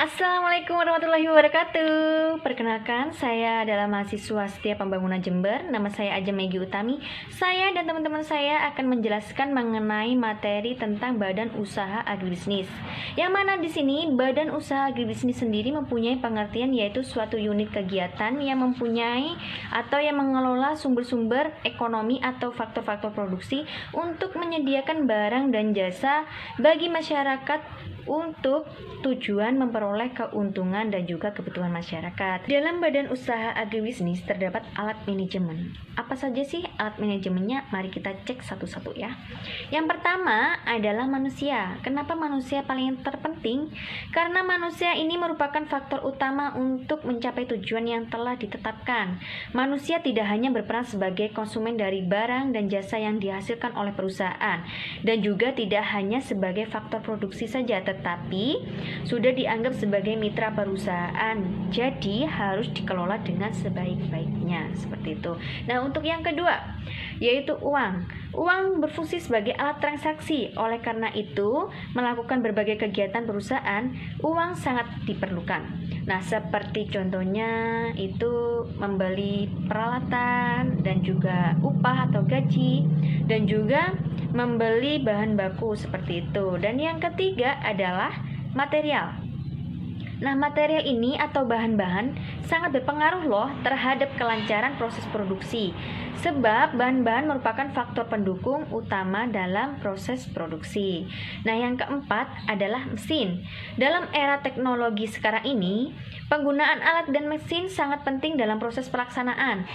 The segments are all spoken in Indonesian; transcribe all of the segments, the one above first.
Assalamualaikum warahmatullahi wabarakatuh. Perkenalkan, saya adalah mahasiswa Setia Pembangunan Jember. Nama saya Ajeng Megi Utami. Saya dan teman-teman saya akan menjelaskan mengenai materi tentang badan usaha agribisnis. Yang mana di sini badan usaha agribisnis sendiri mempunyai pengertian yaitu suatu unit kegiatan yang mempunyai atau yang mengelola sumber-sumber ekonomi atau faktor-faktor produksi untuk menyediakan barang dan jasa bagi masyarakat untuk tujuan memperoleh keuntungan dan juga kebutuhan masyarakat. Dalam badan usaha agribisnis terdapat alat manajemen. Apa saja sih alat manajemennya? Mari kita cek satu-satu ya. Yang pertama adalah manusia. Kenapa manusia paling terpenting? Karena manusia ini merupakan faktor utama untuk mencapai tujuan yang telah ditetapkan. Manusia tidak hanya berperan sebagai konsumen dari barang dan jasa yang dihasilkan oleh perusahaan, dan juga tidak hanya sebagai faktor produksi saja, tetapi sudah dianggap sebagai mitra perusahaan, jadi harus dikelola dengan sebaik-baiknya, seperti itu. Nah, untuk yang kedua yaitu uang. Uang berfungsi sebagai alat transaksi, oleh karena itu melakukan berbagai kegiatan perusahaan, uang sangat diperlukan. Nah, seperti contohnya itu membeli peralatan dan juga upah atau gaji, dan juga membeli bahan baku seperti itu. Dan yang ketiga adalah material. Nah, material ini atau bahan-bahan sangat berpengaruh loh terhadap kelancaran proses produksi, sebab bahan-bahan merupakan faktor pendukung utama dalam proses produksi. Nah, yang keempat adalah mesin. Dalam era teknologi sekarang ini, penggunaan alat dan mesin sangat penting dalam proses pelaksanaan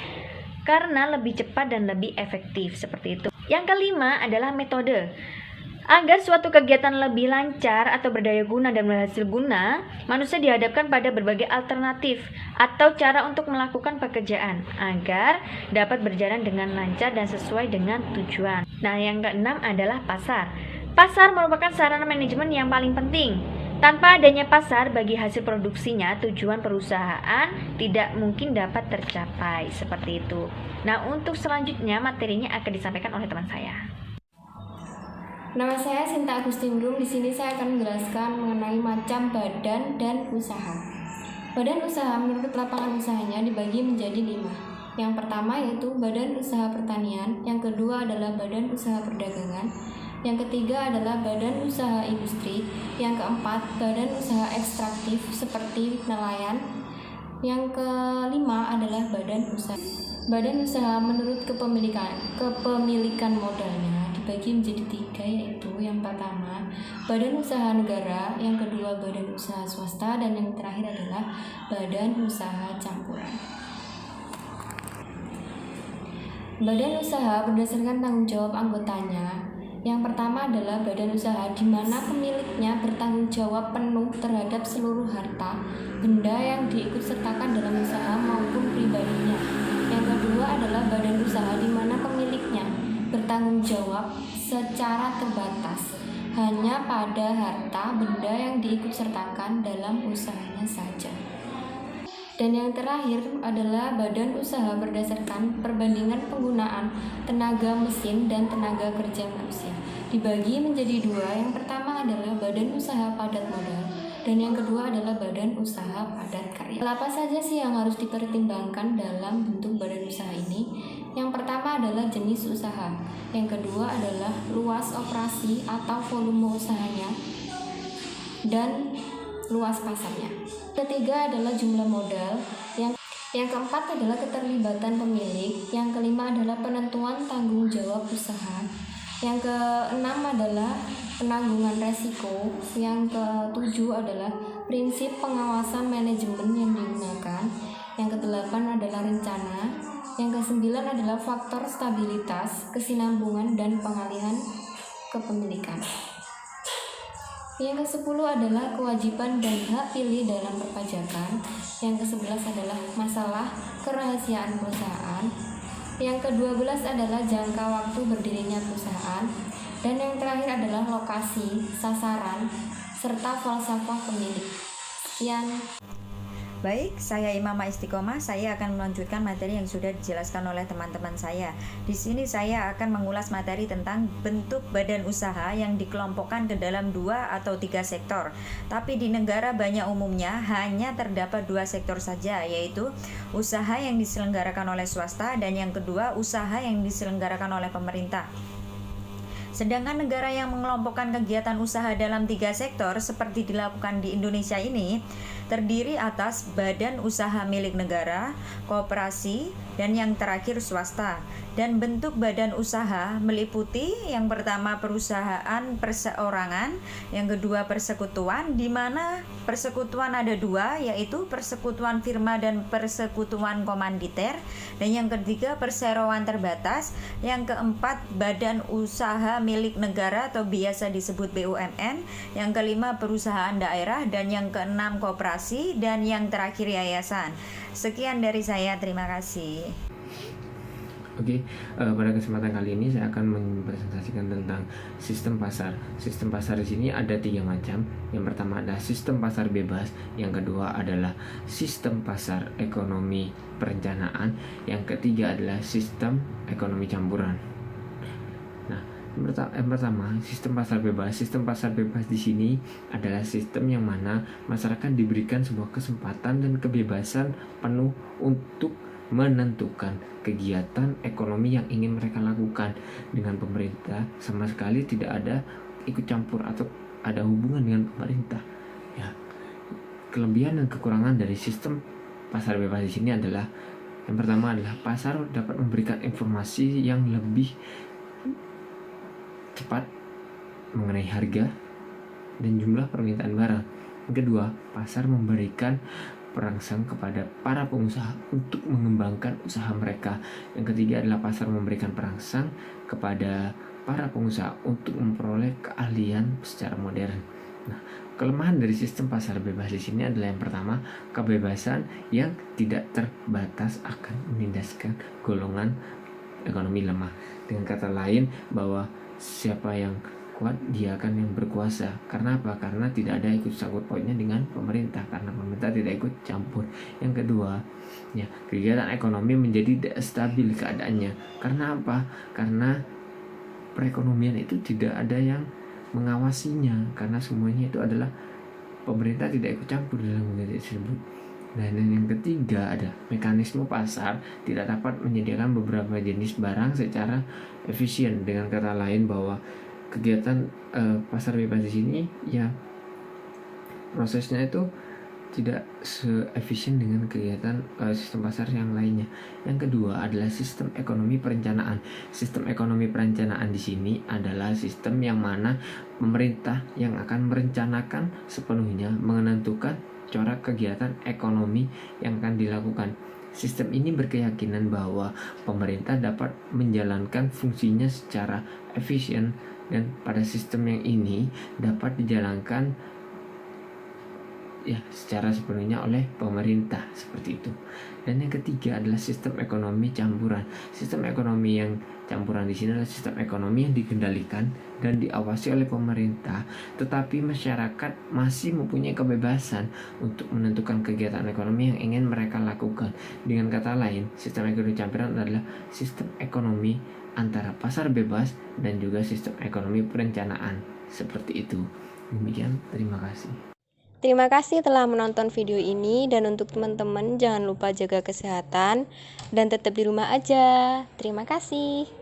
karena lebih cepat dan lebih efektif, seperti itu. Yang kelima adalah metode. Agar suatu kegiatan lebih lancar atau berdaya guna dan berhasil guna, manusia dihadapkan pada berbagai alternatif atau cara untuk melakukan pekerjaan agar dapat berjalan dengan lancar dan sesuai dengan tujuan. Nah, yang keenam adalah pasar. Pasar merupakan sarana manajemen yang paling penting. Tanpa adanya pasar bagi hasil produksinya, tujuan perusahaan tidak mungkin dapat tercapai, seperti itu. Nah, untuk selanjutnya materinya akan disampaikan oleh teman saya. Nama saya Sinta Agustinrum. Di sini saya akan menjelaskan mengenai macam badan dan usaha. Badan usaha menurut lapangan usahanya dibagi menjadi 5. Yang pertama yaitu badan usaha pertanian, yang kedua adalah badan usaha perdagangan, yang ketiga adalah badan usaha industri, yang keempat badan usaha ekstraktif seperti nelayan, yang kelima adalah badan usaha. Badan usaha menurut kepemilikan modalnya dibagi menjadi 3, yaitu yang pertama badan usaha negara, yang kedua badan usaha swasta, dan yang terakhir adalah badan usaha campuran. Badan usaha berdasarkan tanggung jawab anggotanya. Yang pertama adalah badan usaha di mana pemiliknya bertanggung jawab penuh terhadap seluruh harta benda yang diikutsertakan dalam usaha maupun pribadinya. Yang kedua adalah badan usaha di mana pemiliknya bertanggung jawab secara terbatas hanya pada harta benda yang diikutsertakan dalam usahanya saja. Dan yang terakhir adalah badan usaha berdasarkan perbandingan penggunaan tenaga mesin dan tenaga kerja manusia. Dibagi menjadi 2, yang pertama adalah badan usaha padat modal, dan yang kedua adalah badan usaha padat karya. Apa saja sih yang harus dipertimbangkan dalam bentuk badan usaha ini? Yang pertama adalah jenis usaha, yang kedua adalah luas operasi atau volume usahanya, dan luas pasarnya. Ketiga adalah jumlah modal, yang keempat adalah keterlibatan pemilik, yang kelima adalah penentuan tanggung jawab usaha, yang keenam adalah penanggungan resiko, yang ketujuh adalah prinsip pengawasan manajemen yang digunakan, yang kedelapan adalah rencana, yang kesembilan adalah faktor stabilitas, kesinambungan, dan pengalihan kepemilikan. Yang ke-10 adalah kewajiban dan hak pilih dalam perpajakan. Yang ke-11 adalah masalah kerahasiaan perusahaan. Yang ke-12 adalah jangka waktu berdirinya perusahaan. Dan yang terakhir adalah lokasi, sasaran, serta falsafah pemilik. Sekian. Baik, saya Imamah Istiqomah. Saya akan melanjutkan materi yang sudah dijelaskan oleh teman-teman saya. Di sini saya akan mengulas materi tentang bentuk badan usaha yang dikelompokkan ke dalam 2 atau 3 sektor. Tapi di negara banyak umumnya hanya terdapat 2 sektor saja, yaitu usaha yang diselenggarakan oleh swasta dan yang kedua usaha yang diselenggarakan oleh pemerintah. Sedangkan negara yang mengelompokkan kegiatan usaha dalam 3 sektor seperti dilakukan di Indonesia ini terdiri atas badan usaha milik negara, koperasi, dan yang terakhir swasta. Dan bentuk badan usaha meliputi yang pertama perusahaan perseorangan, yang kedua persekutuan, di mana persekutuan ada 2, yaitu persekutuan firma dan persekutuan komanditer, dan yang ketiga perseroan terbatas, yang keempat badan usaha milik negara atau biasa disebut BUMN, yang kelima perusahaan daerah, dan yang keenam koperasi, dan yang terakhir yayasan. Sekian dari saya, terima kasih. Oke, pada kesempatan kali ini saya akan mempresentasikan tentang sistem pasar. Sistem pasar di sini ada 3 macam. Yang pertama adalah sistem pasar bebas, yang kedua adalah sistem pasar ekonomi perencanaan, yang ketiga adalah sistem ekonomi campuran. Nah, yang pertama, sistem pasar bebas. Sistem pasar bebas di sini adalah sistem yang mana masyarakat diberikan sebuah kesempatan dan kebebasan penuh untuk menentukan kegiatan ekonomi yang ingin mereka lakukan dengan pemerintah. Sama sekali tidak ada ikut campur atau ada hubungan dengan pemerintah. Ya, kelebihan dan kekurangan dari sistem pasar bebas di sini adalah yang pertama adalah pasar dapat memberikan informasi yang lebih cepat mengenai harga dan jumlah permintaan barang. Yang kedua, pasar memberikan perangsang kepada para pengusaha untuk mengembangkan usaha mereka. Yang ketiga adalah pasar memberikan perangsang kepada para pengusaha untuk memperoleh keahlian secara modern. Nah, kelemahan dari sistem pasar bebas di sini adalah yang pertama, kebebasan yang tidak terbatas akan menindaskan golongan ekonomi lemah. Dengan kata lain, bahwa siapa yang kuat dia akan yang berkuasa. Karena apa? Karena tidak ada ikut sangkut pautnya dengan pemerintah, karena pemerintah tidak ikut campur. Yang kedua, ya, kegiatan ekonomi menjadi tidak stabil keadaannya. Karena apa? Karena perekonomian itu tidak ada yang mengawasinya, karena semuanya itu adalah pemerintah tidak ikut campur dalam kegiatan tersebut. Dan yang ketiga ada mekanisme pasar tidak dapat menyediakan beberapa jenis barang secara efisien. Dengan kata lain bahwa kegiatan pasar bebas di sini ya prosesnya itu tidak seefisien dengan kegiatan sistem pasar yang lainnya. Yang kedua adalah sistem ekonomi perencanaan. Sistem ekonomi perencanaan di sini adalah sistem yang mana pemerintah yang akan merencanakan sepenuhnya menentukan corak kegiatan ekonomi yang akan dilakukan. Sistem ini berkeyakinan bahwa pemerintah dapat menjalankan fungsinya secara efisien dan pada sistem yang ini dapat dijalankan ya secara sepenuhnya oleh pemerintah seperti itu. Dan yang ketiga adalah sistem ekonomi campuran. Sistem ekonomi yang campuran di sini adalah sistem ekonomi yang dikendalikan dan diawasi oleh pemerintah, tetapi masyarakat masih mempunyai kebebasan untuk menentukan kegiatan ekonomi yang ingin mereka lakukan. Dengan kata lain, sistem ekonomi campuran adalah sistem ekonomi antara pasar bebas dan juga sistem ekonomi perencanaan seperti itu. Demikian, terima kasih. Terima kasih telah menonton video ini, dan untuk teman-teman jangan lupa jaga kesehatan dan tetap di rumah aja. Terima kasih.